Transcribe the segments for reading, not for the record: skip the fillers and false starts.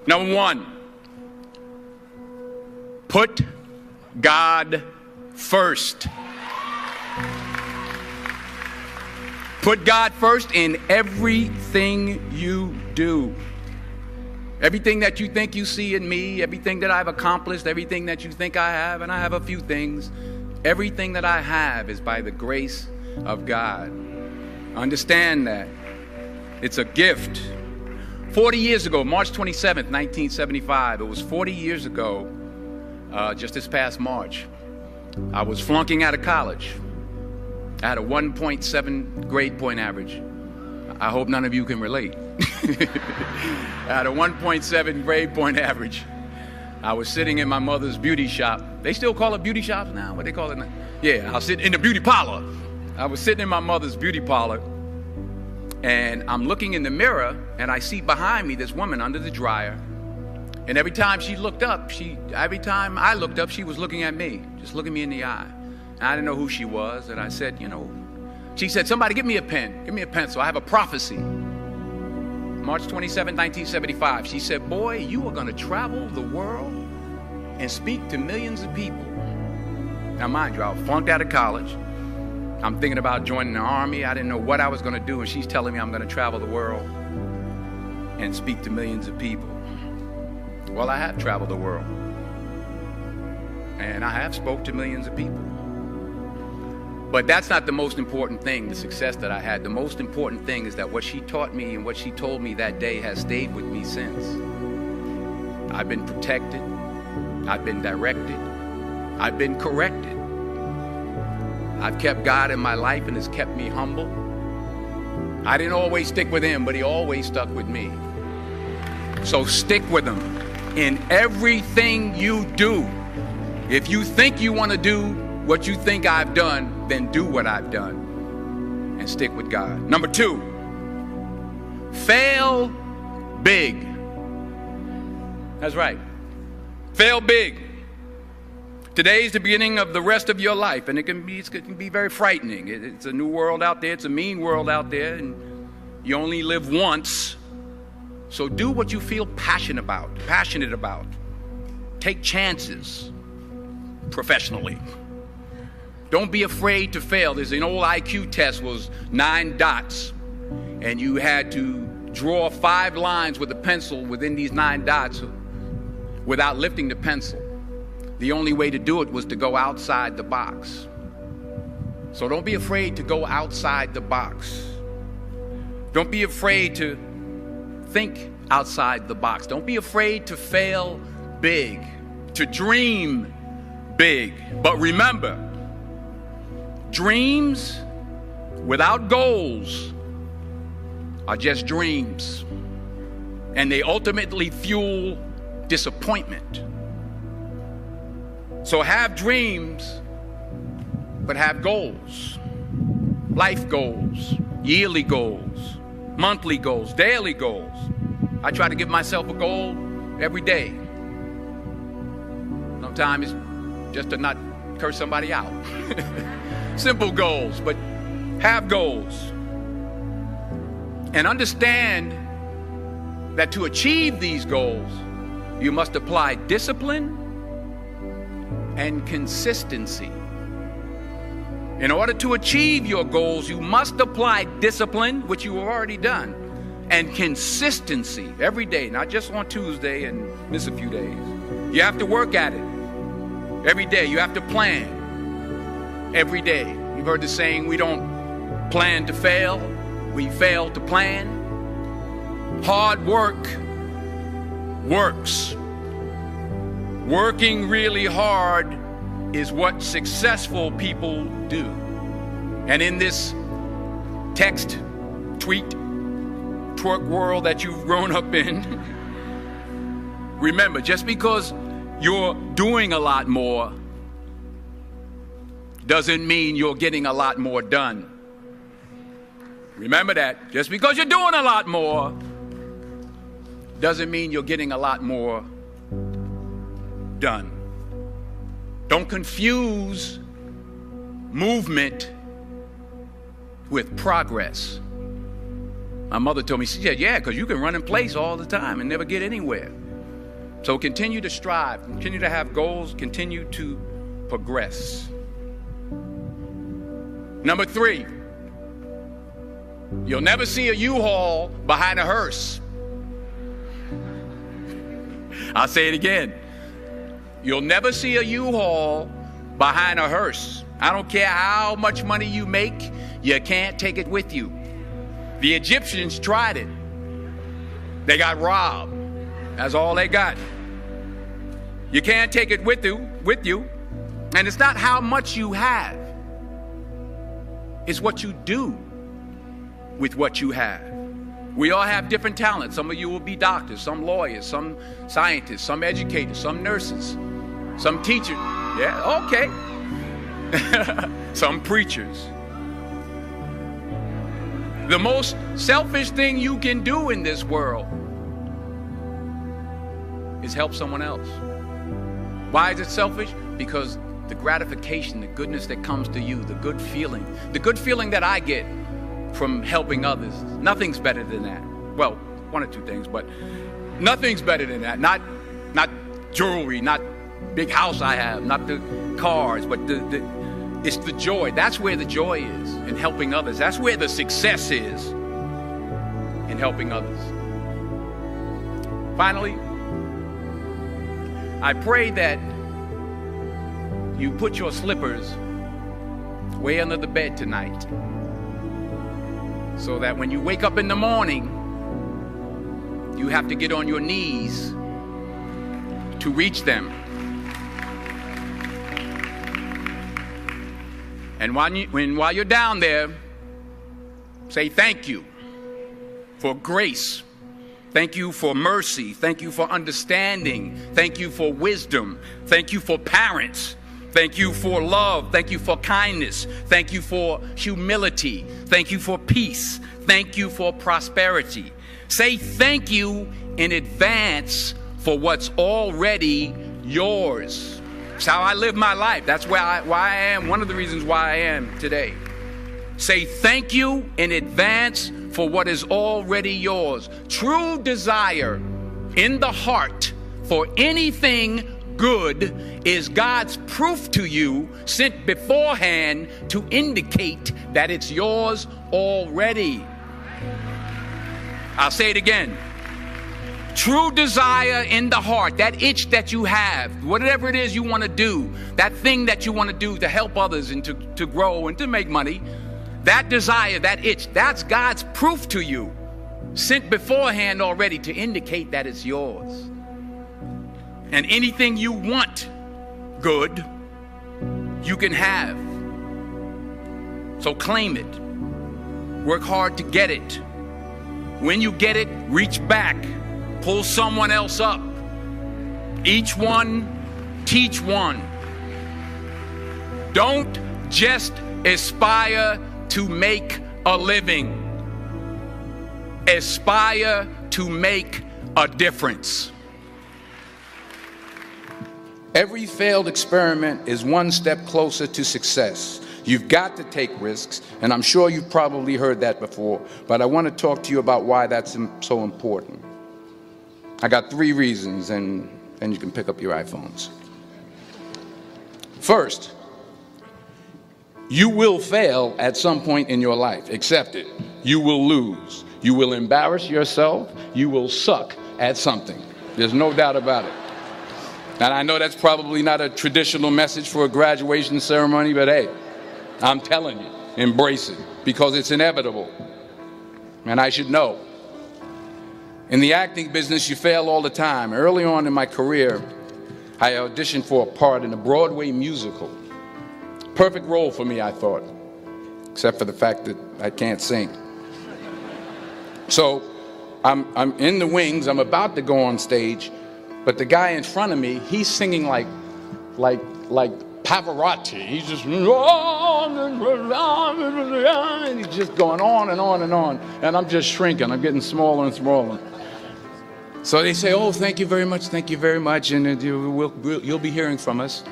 Number one, put God first. Put God first in everything you do. Everything that you think you see in me, everything that I've accomplished, everything that you think I have, and I have a few things, everything that I have is by the grace of God. Understand that. It's a gift. 40 years ago, March 27th, 1975, it was 40 years ago, just this past March, I was flunking out of college. I had a 1.7 grade point average. I hope none of you can relate. I had a 1.7 grade point average. I was sitting in my mother's beauty shop. They still call it beauty shops now? What they call it now? Yeah, I was sitting in the beauty parlor. I was sitting in my mother's beauty parlor, and I'm looking in the mirror, and I see behind me this woman under the dryer. And every time she looked up, every time I looked up, she was looking at me, just looking me in the eye. And I didn't know who she was, and I said, she said, somebody give me a pen, give me a pencil. I have a prophecy. March 27, 1975. She said, boy, you are going to travel the world and speak to millions of people. Now, mind you, I flunked out of college. I'm thinking about joining the army. I didn't know what I was going to do, and she's telling me I'm going to travel the world and speak to millions of people. Well, I have traveled the world, and I have spoke to millions of people. But that's not the most important thing, the success that I had. The most important thing is that what she taught me and what she told me that day has stayed with me since. I've been protected. I've been directed. I've been corrected. I've kept God in my life and has kept me humble. I didn't always stick with him, but he always stuck with me. So stick with him in everything you do. If you think you want to do what you think I've done, then do what I've done and stick with God. Number two, fail big. That's right. Fail big. Today's the beginning of the rest of your life, and it can be very frightening. It's a new world out there. It's a mean world out there, and you only live once. So do what you feel passionate about. Take chances professionally. Don't be afraid to fail. There's an old IQ test, was 9 dots, and you had to draw 5 lines with a pencil within these 9 dots without lifting the pencil. The only way to do it was to go outside the box. So don't be afraid to go outside the box. Don't be afraid to think outside the box. Don't be afraid to fail big, to dream big. But remember, dreams without goals are just dreams, and they ultimately fuel disappointment. So have dreams, but have goals. Life goals, yearly goals, monthly goals, daily goals. I try to give myself a goal every day. Sometimes it's just to not curse somebody out. Simple goals, but have goals. And understand that to achieve these goals, you must apply discipline and consistency. In order to achieve your goals, you must apply discipline, which you have already done, and consistency every day, not just on Tuesday and miss a few days. You have to work at it every day. You have to plan every day. You've heard the saying, we don't plan to fail, we fail to plan. Hard work works. Working really hard is what successful people do. And in this text, tweet, twerk world that you've grown up in, remember, just because you're doing a lot more doesn't mean you're getting a lot more done. Remember that. Just because you're doing a lot more doesn't mean you're getting a lot more done. Don't confuse movement with progress. My mother told me, she said, yeah, because you can run in place all the time and never get anywhere. So continue to strive, continue to have goals, continue to progress. Number 3, you'll never see a U-Haul behind a hearse. I'll say it again. You'll never see a U-Haul behind a hearse. I don't care how much money you make, you can't take it with you. The Egyptians tried it. They got robbed. That's all they got. You can't take it with you. And it's not how much you have. It's what you do with what you have. We all have different talents. Some of you will be doctors, some lawyers, some scientists, some educators, some nurses, some teachers. Yeah, okay. Some preachers. The most selfish thing you can do in this world is help someone else. Why is it selfish? Because the gratification, the goodness that comes to you, the good feeling that I get from helping others, nothing's better than that. Well, one or two things, but nothing's better than that. Not jewelry, not big house I have, not the cars, but it's the joy. That's where the joy is, in helping others. That's where the success is, in helping others. Finally, I pray that you put your slippers way under the bed tonight, so that when you wake up in the morning, you have to get on your knees to reach them. And while you're down there, say thank you for grace. Thank you for mercy. Thank you for understanding. Thank you for wisdom. Thank you for parents. Thank you for love. Thank you for kindness. Thank you for humility. Thank you for peace. Thank you for prosperity. Say thank you in advance for what's already yours. It's how I live my life. That's why I am, one of the reasons why I am today. Say thank you in advance for what is already yours. True desire in the heart for anything good is God's proof to you, sent beforehand to indicate that it's yours already. I'll say it again. True desire in the heart, that itch that you have, whatever it is you want to do, that thing that you want to do to help others and to grow and to make money, that desire, that itch, that's God's proof to you, sent beforehand already to indicate that it's yours. And anything you want good, you can have. So claim it. Work hard to get it. When you get it, reach back. Pull someone else up. Each one, teach one. Don't just aspire to make a living. Aspire to make a difference. Every failed experiment is one step closer to success. You've got to take risks, and I'm sure you've probably heard that before, but I want to talk to you about why that's so important. I got 3 reasons, and you can pick up your iPhones. First, you will fail at some point in your life. Accept it. You will lose. You will embarrass yourself. You will suck at something. There's no doubt about it. And I know that's probably not a traditional message for a graduation ceremony, but hey, I'm telling you, embrace it, because it's inevitable. And I should know. In the acting business, you fail all the time. Early on in my career, I auditioned for a part in a Broadway musical. Perfect role for me, I thought, except for the fact that I can't sing. So I'm in the wings, I'm about to go on stage, but the guy in front of me, he's singing like Pavarotti. He's just, and he's just going on and on and on. And I'm just shrinking. I'm getting smaller and smaller. So they say, oh, thank you very much, and you'll be hearing from us.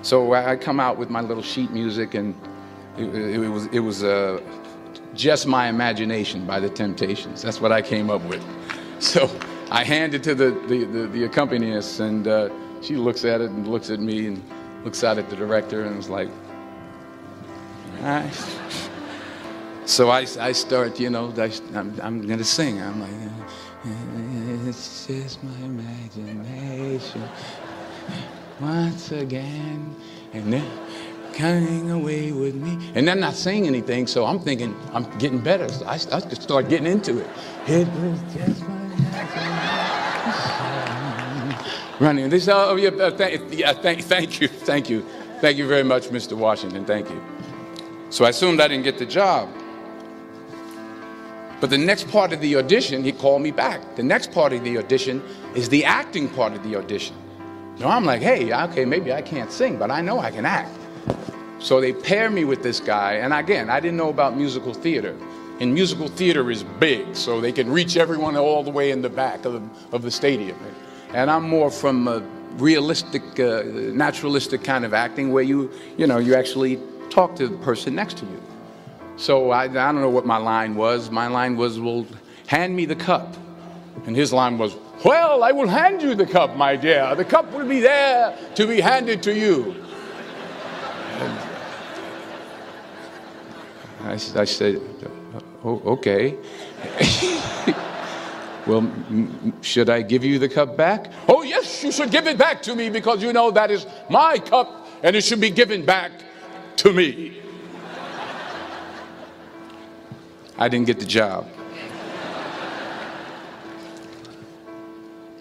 So I come out with my little sheet music, and it was Just My Imagination by The Temptations. That's what I came up with. So I hand it to the accompanist, and she looks at it and looks at me and looks out at the director and is like, all right. So I start, I'm going to sing. I'm like, it's just my imagination once again, and then coming away with me. And they're not saying anything, so I'm thinking I'm getting better. So I just start getting into it. It was just my imagination. Running. They say, oh, yeah, thank you. Thank you very much, Mr. Washington. Thank you. So I assumed I didn't get the job. But the next part of the audition, he called me back. The next part of the audition is the acting part of the audition. So I'm like, hey, okay, maybe I can't sing, but I know I can act. So they pair me with this guy, and again, I didn't know about musical theater. And musical theater is big, so they can reach everyone all the way in the back of the stadium. And I'm more from a realistic, naturalistic kind of acting where you actually talk to the person next to you. So I don't know what my line was. My line was, well, hand me the cup. And his line was, well, I will hand you the cup, my dear. The cup will be there to be handed to you. I said, oh, okay. Well, should I give you the cup back? Oh, yes, you should give it back to me because you know that is my cup and it should be given back to me. I didn't get the job.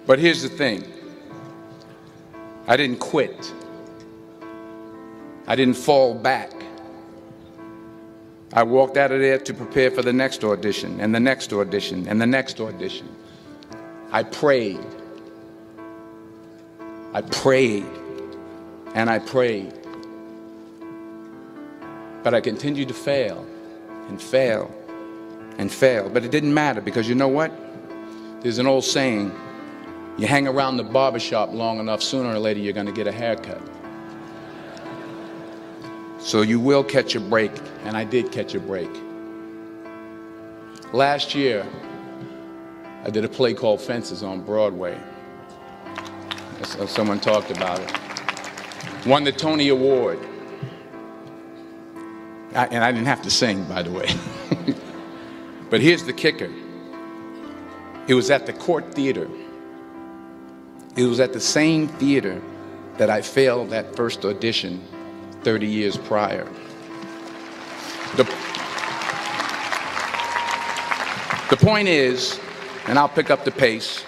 But here's the thing. I didn't quit. I didn't fall back. I walked out of there to prepare for the next audition, and the next audition, and the next audition. I prayed. I prayed, and I prayed. But I continued to fail, and fail, and fail. But it didn't matter, because you know what? There's an old saying, you hang around the barbershop long enough, sooner or later you're going to get a haircut. So you will catch a break, and I did catch a break. Last year, I did a play called Fences on Broadway. Someone talked about it. Won the Tony Award. And I didn't have to sing, by the way. But here's the kicker. It was at the Court Theater. It was at the same theater that I failed that first audition 30 years prior. The point is, and I'll pick up the pace,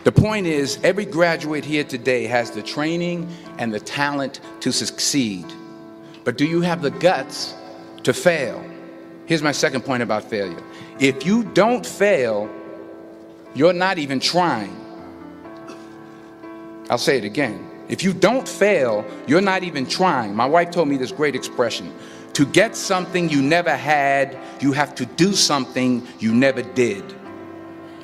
the point is every graduate here today has the training and the talent to succeed. But do you have the guts to fail? Here's my second point about failure. If you don't fail, you're not even trying. I'll say it again. If you don't fail, you're not even trying. My wife told me this great expression. To get something you never had, you have to do something you never did.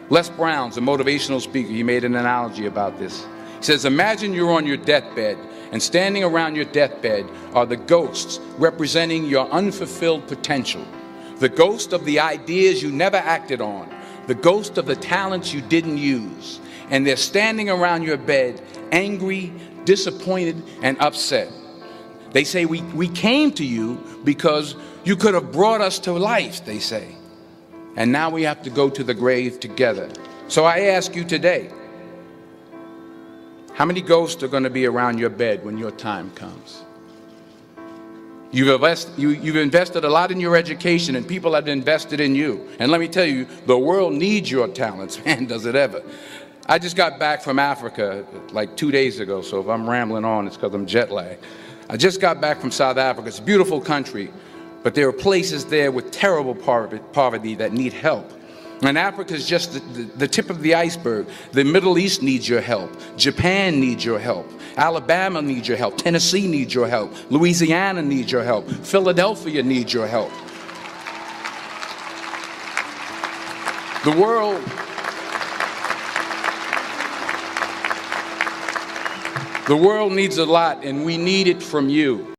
Les Brown's a motivational speaker. He made an analogy about this. He says, imagine you're on your deathbed, and standing around your deathbed are the ghosts representing your unfulfilled potential. The ghost of the ideas you never acted on. The ghost of the talents you didn't use. And they're standing around your bed, angry, disappointed, and upset. They say, we came to you because you could have brought us to life, they say. And now we have to go to the grave together. So I ask you today, how many ghosts are going to be around your bed when your time comes? You've invested a lot in your education, and people have invested in you. And let me tell you, the world needs your talents, man, does it ever. I just got back from Africa like 2 days ago, so if I'm rambling on, it's because I'm jet lagged. I just got back from South Africa. It's a beautiful country, but there are places there with terrible poverty that need help. And Africa is just the tip of the iceberg. The Middle East needs your help. Japan needs your help. Alabama needs your help. Tennessee needs your help. Louisiana needs your help. Philadelphia needs your help. The world needs a lot, and we need it from you.